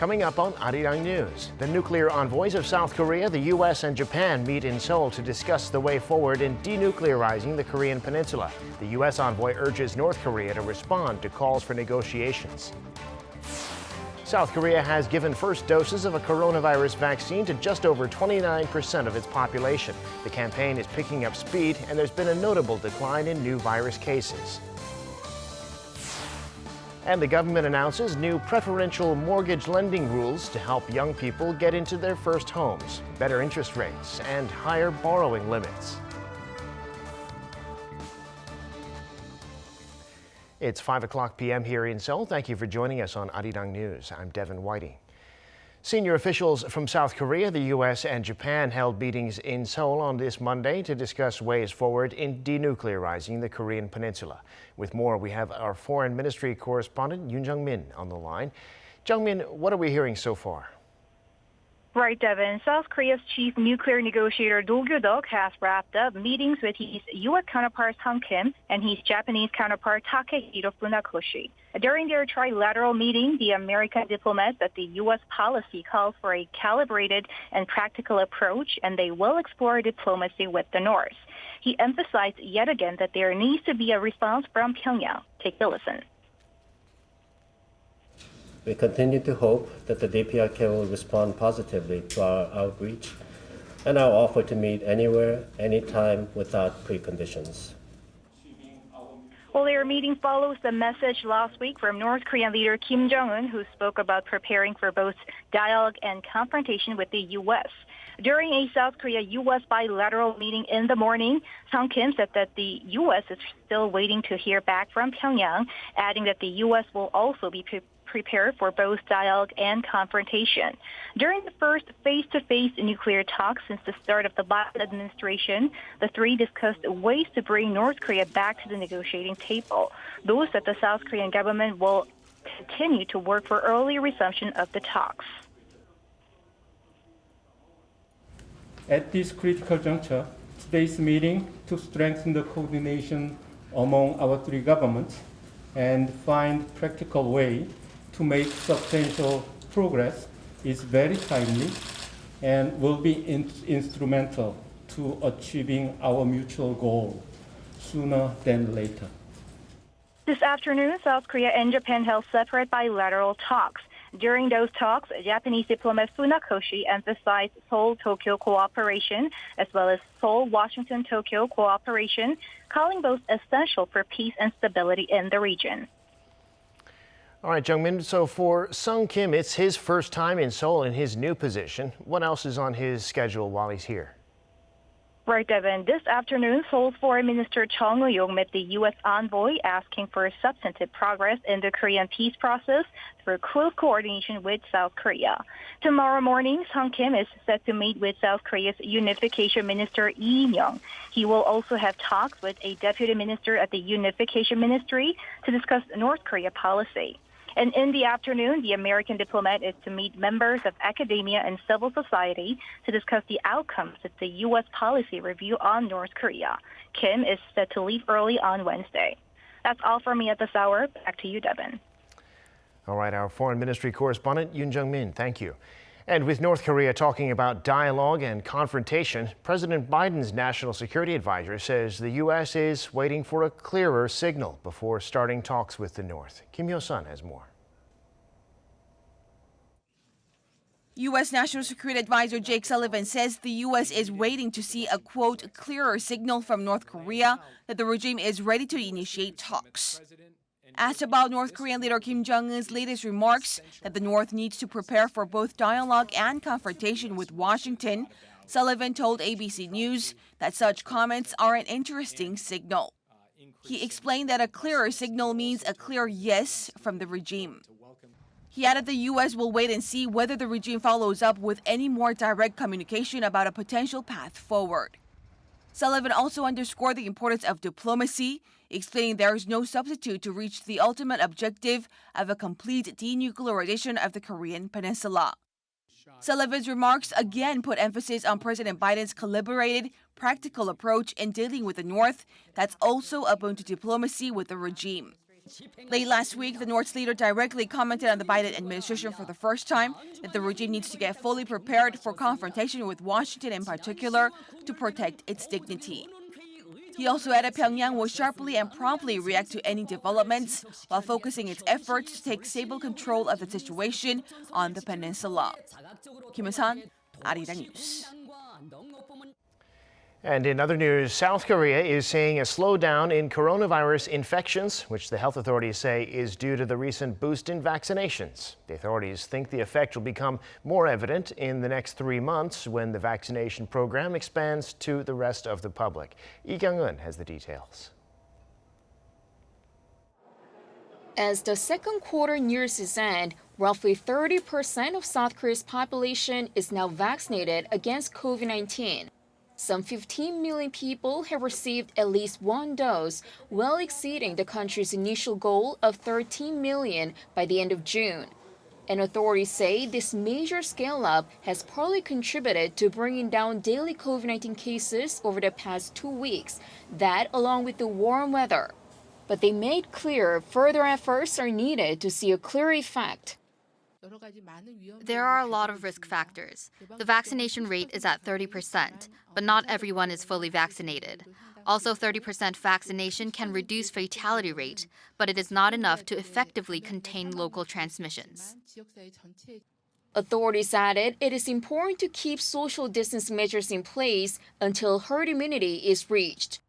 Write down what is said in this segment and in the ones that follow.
Coming up on Arirang News, the nuclear envoys of South Korea, the U.S. and Japan meet in Seoul to discuss the way forward in denuclearizing the Korean peninsula. The U.S. envoy urges North Korea to respond to calls for negotiations. South Korea has given first doses of a coronavirus vaccine to just over 29% of its population. The campaign is picking up speed, and there's been a notable decline in new virus cases. And the government announces new preferential mortgage lending rules to help young people get into their first homes, better interest rates, and higher borrowing limits. It's 5:00 p.m. here in Seoul. Thank you for joining us on Arirang News. I'm Devin Whiting. Senior officials from South Korea, the U.S. and Japan held meetings in Seoul on this Monday to discuss ways forward in denuclearizing the Korean peninsula. With more, we have our Foreign Ministry correspondent Yoon Jung-min on the line. Jung-min, what are we hearing so far? Right, Devin. South Korea's chief nuclear negotiator Do Gyu-duk has wrapped up meetings with his U.S. counterpart Sung Kim and his Japanese counterpart Takehiro Funakoshi. During their trilateral meeting, the American diplomat said the U.S. policy calls for a calibrated and practical approach, and they will explore diplomacy with the North. He emphasized yet again that there needs to be a response from Pyongyang. Take a listen. We continue to hope that the DPRK will respond positively to our outreach and our offer to meet anywhere, anytime, without preconditions. Well, their meeting follows the message last week from North Korean leader Kim Jong-un, who spoke about preparing for both dialogue and confrontation with the U.S. During a South Korea-U.S. bilateral meeting in the morning, Sung Kim said that the U.S. is still waiting to hear back from Pyongyang, adding that the U.S. will also be prepared for both dialogue and confrontation. During the first face-to-face nuclear talks since the start of the Biden administration, the three discussed ways to bring North Korea back to the negotiating table. Those that the South Korean government will continue to work for early resumption of the talks. At this critical juncture, today's meeting to strengthen the coordination among our three governments and find practical way to make substantial progress is very timely and will be instrumental to achieving our mutual goal sooner than later. This afternoon, South Korea and Japan held separate bilateral talks. During those talks, Japanese diplomat Funakoshi emphasized Seoul-Tokyo cooperation as well as Seoul-Washington-Tokyo cooperation, calling both essential for peace and stability in the region. All right, Jung-min, so for Sung Kim, it's his first time in Seoul in his new position. What else is on his schedule while he's here? Right, Devin. This afternoon, Seoul's Foreign Minister Chung Eui-yong met the U.S. envoy asking for substantive progress in the Korean peace process through close coordination with South Korea. Tomorrow morning, Sung Kim is set to meet with South Korea's Unification Minister Lee In-young. He will also have talks with a deputy minister at the Unification Ministry to discuss North Korea policy. And in the afternoon, the American diplomat is to meet members of academia and civil society to discuss the outcomes of the U.S. policy review on North Korea. Kim is set to leave early on Wednesday. That's all from me at this hour. Back to you, Devin. All right, our Foreign Ministry correspondent, Yoon Jung-min, thank you. And with North Korea talking about dialogue and confrontation, President Biden's national security advisor says the U.S. is waiting for a clearer signal before starting talks with the North. Kim Hyo-sun has more. U.S. National Security Advisor Jake Sullivan says the U.S. is waiting to see a, quote, clearer signal from North Korea that the regime is ready to initiate talks. Asked about North Korean leader Kim Jong-un's latest remarks that the North needs to prepare for both dialogue and confrontation with Washington, Sullivan told ABC News that such comments are an interesting signal. He explained that a clearer signal means a clear yes from the regime. He added the U.S. will wait and see whether the regime follows up with any more direct communication about a potential path forward. Sullivan also underscored the importance of diplomacy, explaining there is no substitute to reach the ultimate objective of a complete denuclearization of the Korean peninsula. Sullivan's remarks again put emphasis on President Biden's calibrated, practical approach in dealing with the North that's also open to diplomacy with the regime. Late last week, the North's leader directly commented on the Biden administration for the first time that the regime needs to get fully prepared for confrontation with Washington in particular to protect its dignity. He also added Pyongyang will sharply and promptly react to any developments while focusing its efforts to take stable control of the situation on the peninsula. Kim Eun-san, Arirang News. And in other news, South Korea is seeing a slowdown in coronavirus infections, which the health authorities say is due to the recent boost in vaccinations. The authorities think the effect will become more evident in the next 3 months when the vaccination program expands to the rest of the public. Lee Kyung-eun has the details. As the second quarter nears its end, roughly 30% of South Korea's population is now vaccinated against COVID-19. Some 15 million people have received at least one dose, well exceeding the country's initial goal of 13 million by the end of June. And authorities say this major scale-up has partly contributed to bringing down daily COVID-19 cases over the past 2 weeks, that along with the warm weather. But they made clear further efforts are needed to see a clear effect. There are a lot of risk factors. The vaccination rate is at 30%, but not everyone is fully vaccinated. Also, 30% vaccination can reduce fatality rate, but it is not enough to effectively contain local transmissions. Authorities added it is important to keep social distance measures in place until herd immunity is reached.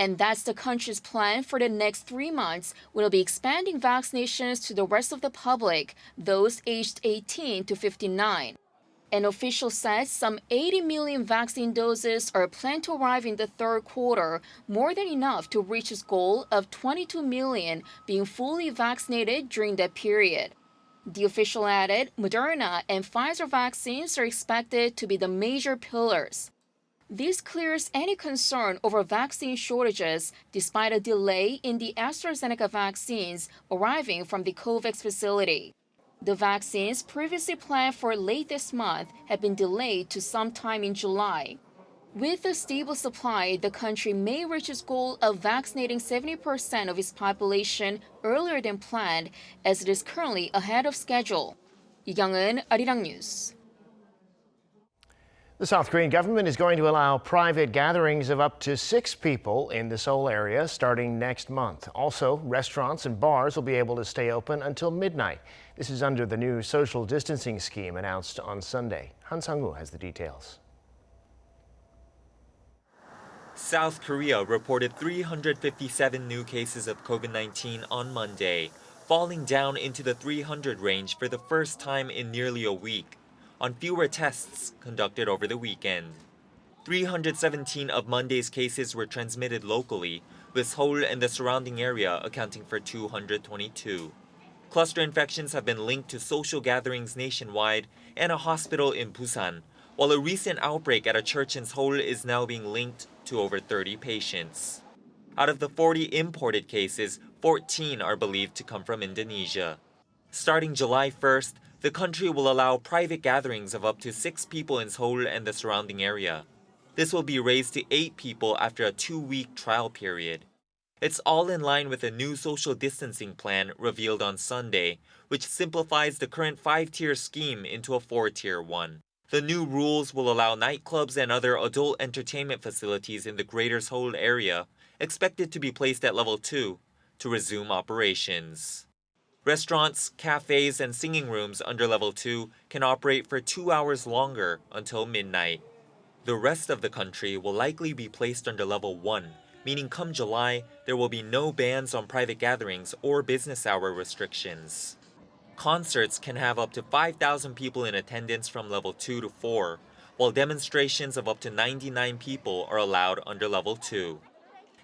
And that's the country's plan for the next 3 months, when it'll be expanding vaccinations to the rest of the public, those aged 18 to 59. An official says some 80 million vaccine doses are planned to arrive in the third quarter, more than enough to reach its goal of 22 million being fully vaccinated during that period. The official added Moderna and Pfizer vaccines are expected to be the major pillars. This clears any concern over vaccine shortages despite a delay in the AstraZeneca vaccines arriving from the COVAX facility. The vaccines previously planned for late this month have been delayed to sometime in July. With a stable supply, the country may reach its goal of vaccinating 70% of its population earlier than planned, as it is currently ahead of schedule. Lee Kyung-eun, Arirang News. The South Korean government is going to allow private gatherings of up to 6 people in the Seoul area starting next month. Also, restaurants and bars will be able to stay open until midnight. This is under the new social distancing scheme announced on Sunday. Han Sang-woo has the details. South Korea reported 357 new cases of COVID-19 on Monday, falling down into the 300 range for the first time in nearly a week, on fewer tests conducted over the weekend. 317 of Monday's cases were transmitted locally, with Seoul and the surrounding area accounting for 222. Cluster infections have been linked to social gatherings nationwide and a hospital in Busan, while a recent outbreak at a church in Seoul is now being linked to over 30 patients. Out of the 40 imported cases, 14 are believed to come from Indonesia. Starting July 1st, the country will allow private gatherings of up to 6 people in Seoul and the surrounding area. This will be raised to 8 people after a 2-week trial period. It's all in line with a new social distancing plan revealed on Sunday, which simplifies the current 5-tier scheme into a 4-tier one. The new rules will allow nightclubs and other adult entertainment facilities in the greater Seoul area, expected to be placed at level 2, to resume operations. Restaurants, cafes, and singing rooms under level 2 can operate for 2 hours longer until midnight. The rest of the country will likely be placed under level 1, meaning come July, there will be no bans on private gatherings or business hour restrictions. Concerts can have up to 5,000 people in attendance from level 2 to 4, while demonstrations of up to 99 people are allowed under level 2.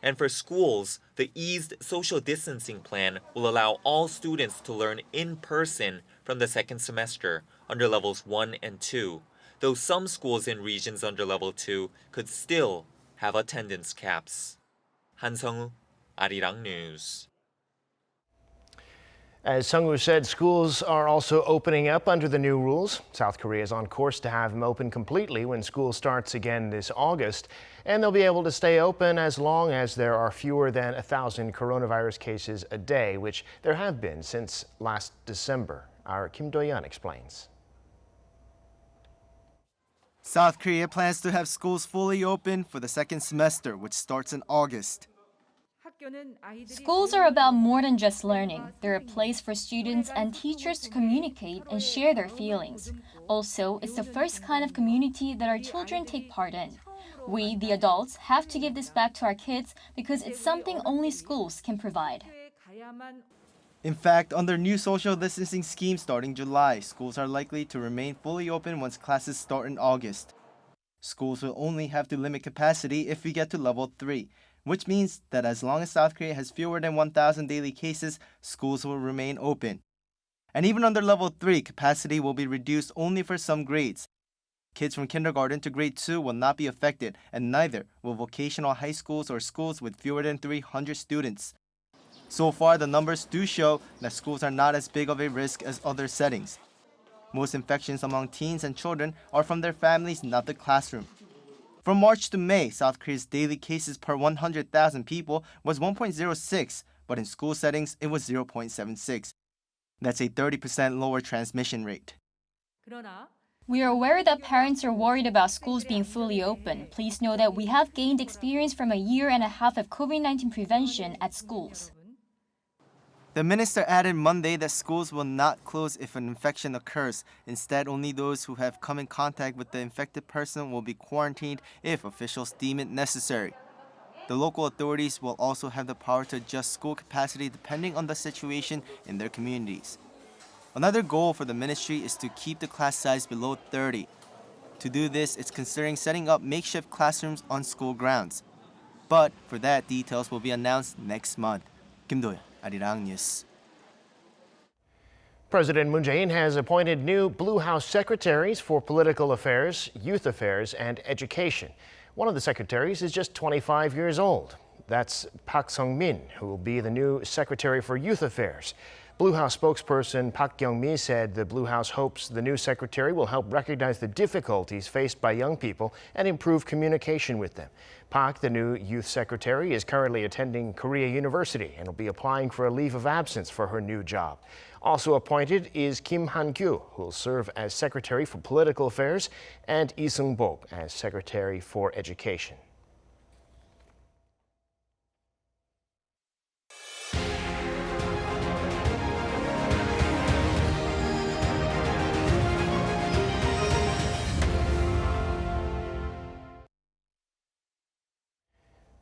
And for schools, the eased social distancing plan will allow all students to learn in person from the second semester under levels 1 and 2, though some schools in regions under level 2 could still have attendance caps. Han Sung-woo, Arirang News. As Sung-woo said, schools are also opening up under the new rules. South Korea is on course to have them open completely when school starts again this August. And they'll be able to stay open as long as there are fewer than 1,000 coronavirus cases a day, which there have been since last December. Our Kim Do-yeon explains. South Korea plans to have schools fully open for the second semester, which starts in August. Schools are about more than just learning. They're a place for students and teachers to communicate and share their feelings. Also, it's the first kind of community that our children take part in. We, the adults, have to give this back to our kids because it's something only schools can provide. In fact, under new social distancing scheme starting July, schools are likely to remain fully open once classes start in August. Schools will only have to limit capacity if we get to level 3. Which means that as long as South Korea has fewer than 1,000 daily cases, schools will remain open. And even under level 3, capacity will be reduced only for some grades. Kids from kindergarten to grade 2 will not be affected, and neither will vocational high schools or schools with fewer than 300 students. So far, the numbers do show that schools are not as big of a risk as other settings. Most infections among teens and children are from their families, not the classroom. From March to May, South Korea's daily cases per 100,000 people was 1.06, but in school settings, it was 0.76. That's a 30% lower transmission rate. We are aware that parents are worried about schools being fully open. Please know that we have gained experience from a year and a half of COVID-19 prevention at schools. The minister added Monday that schools will not close if an infection occurs. Instead, only those who have come in contact with the infected person will be quarantined if officials deem it necessary. The local authorities will also have the power to adjust school capacity depending on the situation in their communities. Another goal for the ministry is to keep the class size below 30. To do this, it's considering setting up makeshift classrooms on school grounds. But for that, details will be announced next month. Kim Do-yeon, Arirang News. President Moon Jae-in has appointed new Blue House secretaries for political affairs, youth affairs, and education. One of the secretaries is just 25 years old. That's Park Sung-min, who will be the new secretary for youth affairs. Blue House spokesperson Park Kyung-mi said the Blue House hopes the new secretary will help recognize the difficulties faced by young people and improve communication with them. Park, the new youth secretary, is currently attending Korea University and will be applying for a leave of absence for her new job. Also appointed is Kim Han-kyu, who will serve as secretary for political affairs, and Lee Seung-bok as secretary for education.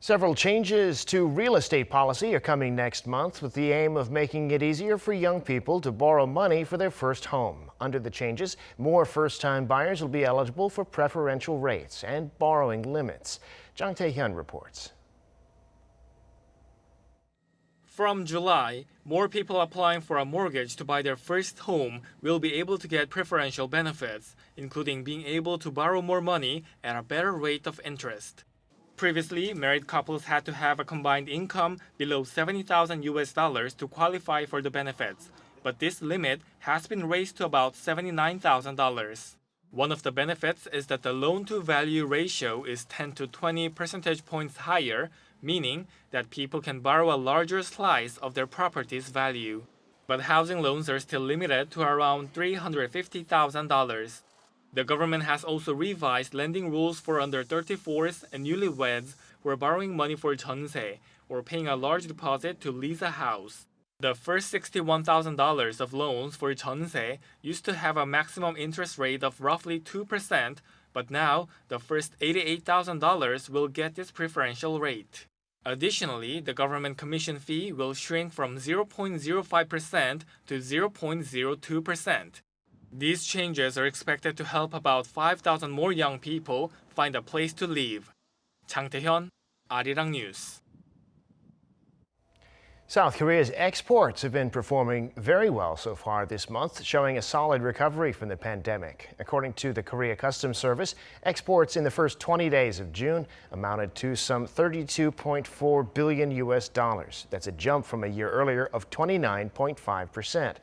Several changes to real estate policy are coming next month with the aim of making it easier for young people to borrow money for their first home. Under the changes, more first-time buyers will be eligible for preferential rates and borrowing limits. Jang Tae-hyun reports. From July, more people applying for a mortgage to buy their first home will be able to get preferential benefits, including being able to borrow more money at a better rate of interest. Previously, married couples had to have a combined income below $70,000 to qualify for the benefits, but this limit has been raised to about $79,000. One of the benefits is that the loan-to-value ratio is 10 to 20 percentage points higher, meaning that people can borrow a larger slice of their property's value. But housing loans are still limited to around $350,000. The government has also revised lending rules for under 34s and newlyweds who are borrowing money for jeonse, or paying a large deposit to lease a house. The first $61,000 of loans for jeonse used to have a maximum interest rate of roughly 2%, but now the first $88,000 will get this preferential rate. Additionally, the government commission fee will shrink from 0.05% to 0.02%. These changes are expected to help about 5,000 more young people find a place to live. Jang Tae-hyun, Arirang News. South Korea's exports have been performing very well so far this month, showing a solid recovery from the pandemic. According to the Korea Customs Service, exports in the first 20 days of June amounted to some $32.4 billion US. That's a jump from a year earlier of 29.5%.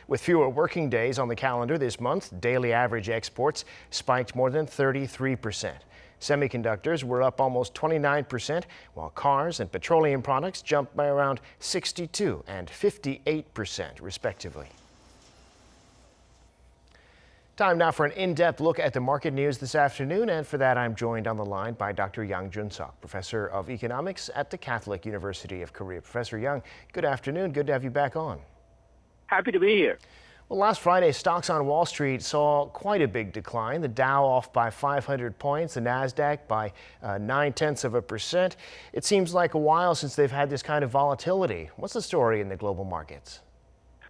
With fewer working days on the calendar this month, daily average exports spiked more than 33%. Semiconductors were up almost 29%, while cars and petroleum products jumped by around 62% and 58%, respectively. Time now for an in-depth look at the market news this afternoon, and for that I'm joined on the line by Dr. Yang Jun-seok, professor of economics at the Catholic University of Korea. Professor Yang, good afternoon. Good to have you back on. Happy to be here. Well, last Friday, stocks on Wall Street saw quite a big decline. The Dow off by 500 points, the Nasdaq by 0.9%. It seems like a while since they've had this kind of volatility. What's the story in the global markets?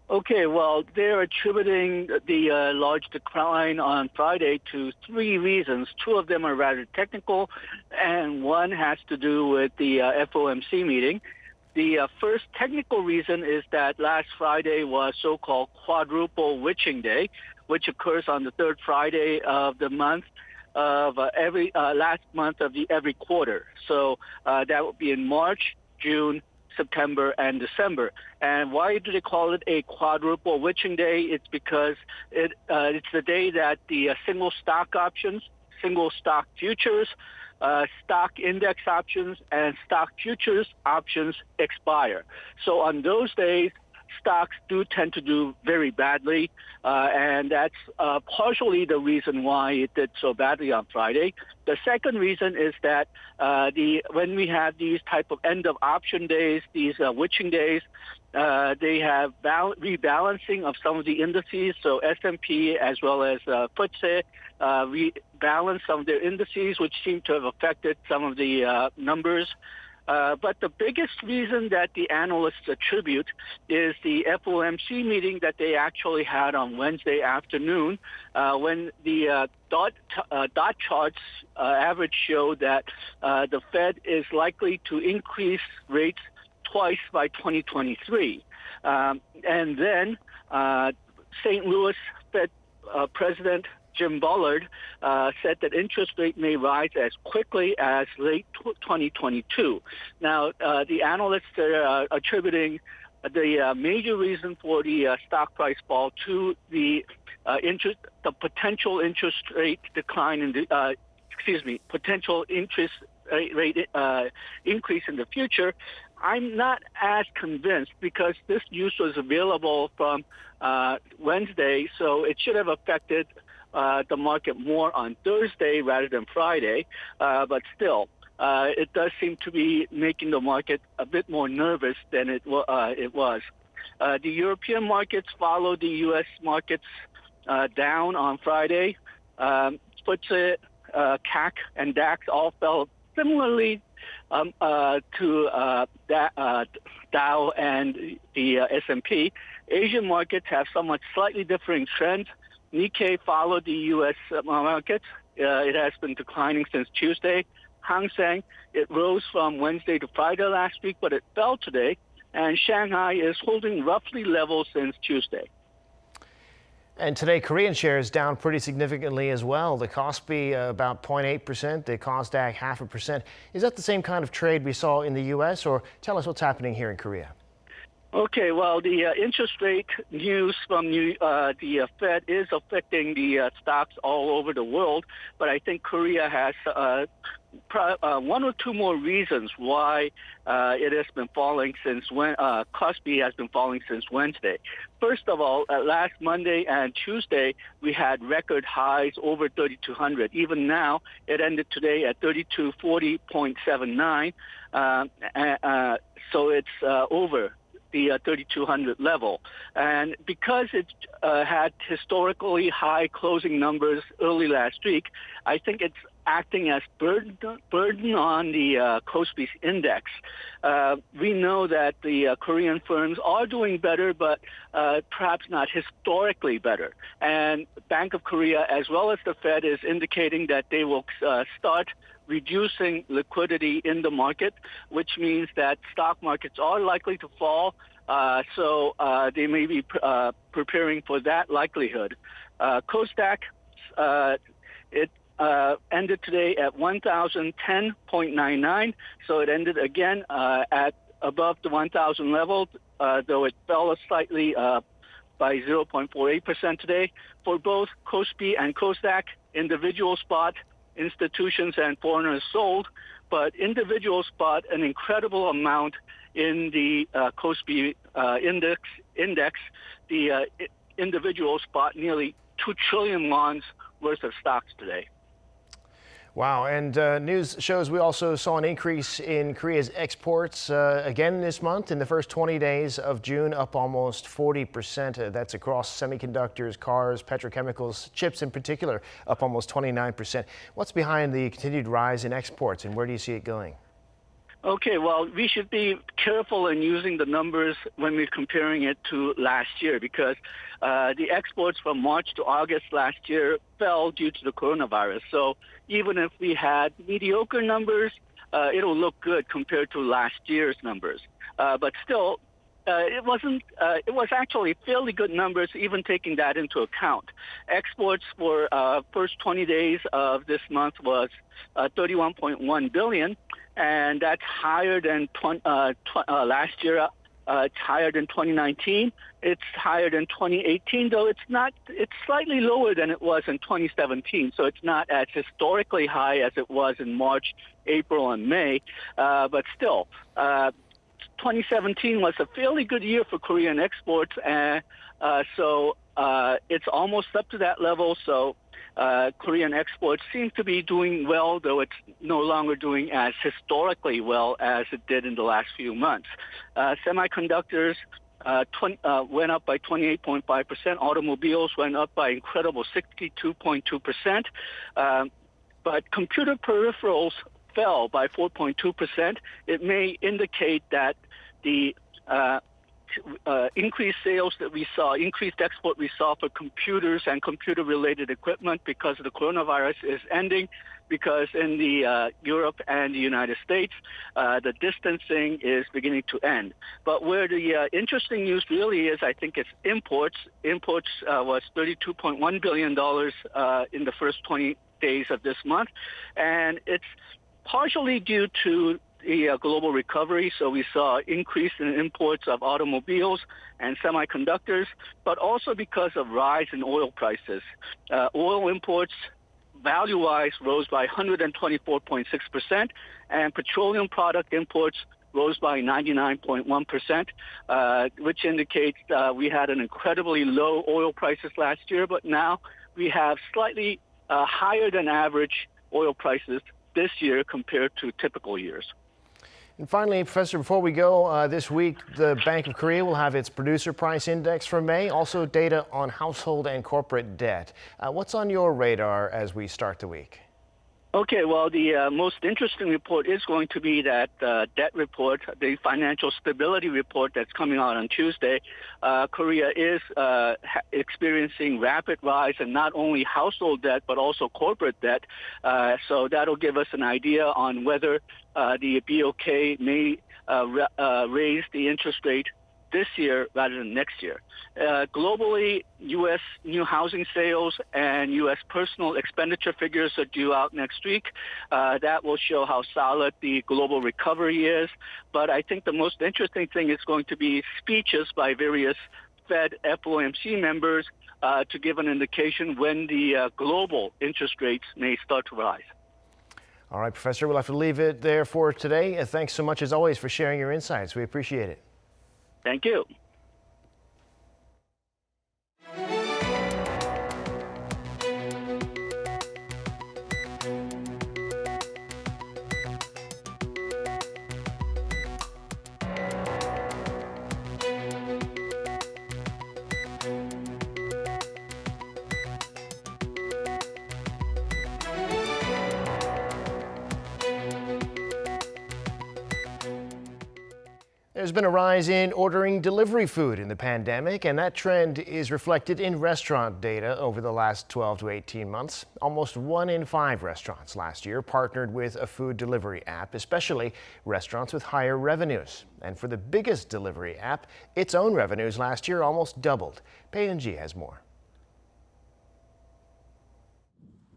Okay, well, they're attributing the large decline on Friday to three reasons. Two of them are rather technical, and one has to do with the FOMC meeting. The first technical reason is that last Friday was so-called quadruple witching day, which occurs on the third Friday of the month of last month of every quarter. So that would be in March, June, September, and December. And why do they call it a quadruple witching day? It's because it's the day that the single stock options, single stock futures, stock index options, and stock futures options expire. So on those days, stocks do tend to do very badly, and that's partially the reason why it did so badly on Friday. The second reason is that when we have these type of end of option days, these witching days, they have rebalancing of some of the indices. So S&P as well as FTSE rebalance some of their indices, which seem to have affected some of the numbers. But the biggest reason that the analysts attribute is the FOMC meeting that they actually had on Wednesday afternoon, when the dot charts average showed that the Fed is likely to increase rates twice by 2023. And then St. Louis Fed President Jim Bullard said that interest rate may rise as quickly as late 2022. Now, the analysts are attributing the major reason for the stock price fall to the potential interest rate decline in the potential interest rate increase in the future. I'm not as convinced because this news was available from Wednesday, so it should have affected the market more on Thursday rather than Friday, but still, it does seem to be making the market a bit more nervous than it was. The European markets followed the U.S. markets down on Friday. FTSE, CAC, and DAX all fell similarly to Dow and the S&P. Asian markets have somewhat slightly differing trends. Nikkei followed the U.S. markets. It has been declining since Tuesday. Hang Seng, it rose from Wednesday to Friday last week, but it fell today. And Shanghai is holding roughly level since Tuesday. And today, Korean shares down pretty significantly as well. The Kospi about 0.8%, the Kosdaq 0.5%. Is that the same kind of trade we saw in the U.S., or tell us what's happening here in Korea? Okay, well, the interest rate news from the Fed is affecting the stocks all over the world, but I think Korea has one or two more reasons why it has been falling since Kospi has been falling since Wednesday. First of all, last Monday and Tuesday, we had record highs over 3,200. Even now, it ended today at 3,240.79, so it's over the 3,200 level. And because it had historically high closing numbers early last week, I think it's acting as burden on the Kospi's index. We know that the Korean firms are doing better, but perhaps not historically better. And Bank of Korea, as well as the Fed, is indicating that they will start reducing liquidity in the market, which means that stock markets are likely to fall. So they may be preparing for that likelihood. Kosdaq, it ended today at 1,010.99, so it ended again at above the 1,000 level, though it fell slightly by 0.48% today. For both KOSPI and Kosdaq, individual spot, institutions and foreigners sold, but individual spot an incredible amount in the KOSPI index. The individual spot nearly 2 trillion wons worth of stocks today. Wow, and news shows we also saw an increase in Korea's exports again this month. In the first 20 days of June, up almost 40%. That's across semiconductors, cars, petrochemicals, chips in particular, up almost 29%. What's behind the continued rise in exports, and where do you see it going? Okay, well, we should be careful in using the numbers when we're comparing it to last year, because the exports from March to August last year fell due to the coronavirus. So even if we had mediocre numbers, it'll look good compared to last year's numbers. But still, it was actually fairly good numbers, even taking that into account. Exports for first 20 days of this month was 31.1 billion. And that's higher than last year. It's higher than 2019. It's higher than 2018, though it's slightly lower than it was in 2017. So it's not as historically high as it was in March, April, and May. But still, 2017 was a fairly good year for Korean exports. So it's almost up to that level. So Korean exports seem to be doing well, though it's no longer doing as historically well as it did in the last few months. Semiconductors went up by 28.5%. Automobiles went up by incredible 62.2%. But computer peripherals fell by 4.2%. It may indicate that the increased sales that we saw, increased export we saw for computers and computer-related equipment because of the coronavirus is ending, because in the Europe and the United States, the distancing is beginning to end. But where the interesting news really is, I think it's imports. Imports was $32.1 billion in the first 20 days of this month, and it's partially due to the global recovery. So we saw increase in imports of automobiles and semiconductors, but also because of rise in oil prices. Oil imports value-wise rose by 124.6%, and petroleum product imports rose by 99.1%, which indicates we had an incredibly low oil prices last year, but now we have slightly higher than average oil prices this year compared to typical years. And finally, Professor, before we go, this week the Bank of Korea will have its producer price index for May, also data on household and corporate debt. What's on your radar as we start the week? Okay, well, the most interesting report is going to be that debt report, the financial stability report that's coming out on Tuesday. Korea is experiencing rapid rise in not only household debt, but also corporate debt. So that'll give us an idea on whether the BOK may raise the interest rate this year rather than next year. Globally, U.S. new housing sales and U.S. personal expenditure figures are due out next week. That will show how solid the global recovery is. But I think the most interesting thing is going to be speeches by various Fed FOMC members to give an indication when the global interest rates may start to rise. All right, Professor, we'll have to leave it there for today. Thanks so much, as always, for sharing your insights. We appreciate it. Thank you. There's been a rise in ordering delivery food in the pandemic, and that trend is reflected in restaurant data over the last 12 to 18 months. Almost 1 in 5 restaurants last year partnered with a food delivery app, especially restaurants with higher revenues. And for the biggest delivery app, its own revenues last year almost doubled. Pei-Eun-ji has more.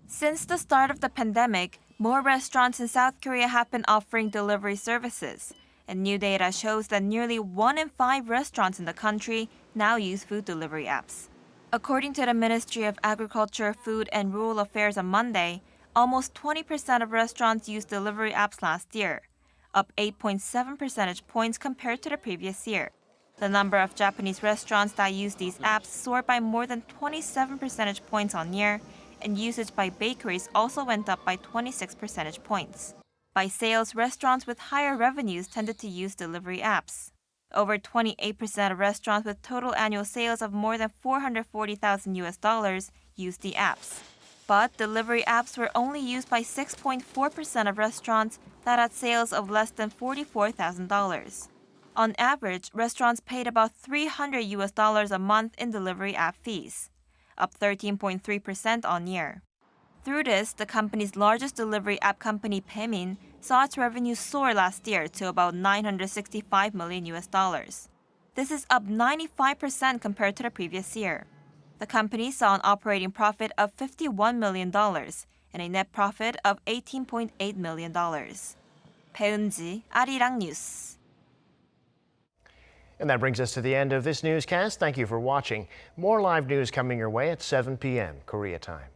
Since the start of the pandemic, more restaurants in South Korea have been offering delivery services. And new data shows that nearly 1 in 5 restaurants in the country now use food delivery apps. According to the Ministry of Agriculture, Food and Rural Affairs on Monday, almost 20% of restaurants used delivery apps last year, up 8.7 percentage points compared to the previous year. The number of Japanese restaurants that use these apps soared by more than 27 percentage points on year, and usage by bakeries also went up by 26 percentage points. By sales, restaurants with higher revenues tended to use delivery apps. Over 28% of restaurants with total annual sales of more than $440,000 used the apps. But delivery apps were only used by 6.4% of restaurants that had sales of less than $44,000. On average, restaurants paid about $300 a month in delivery app fees, up 13.3% on year. Through this, the company's largest delivery app company, Baemin, saw its revenue soar last year to about $965 million. This is up 95% compared to the previous year. The company saw an operating profit of $51 million and a net profit of $18.8 million. Pei-Eun-ji, Arirang News. And that brings us to the end of this newscast. Thank you for watching. More live news coming your way at 7 p.m. Korea time.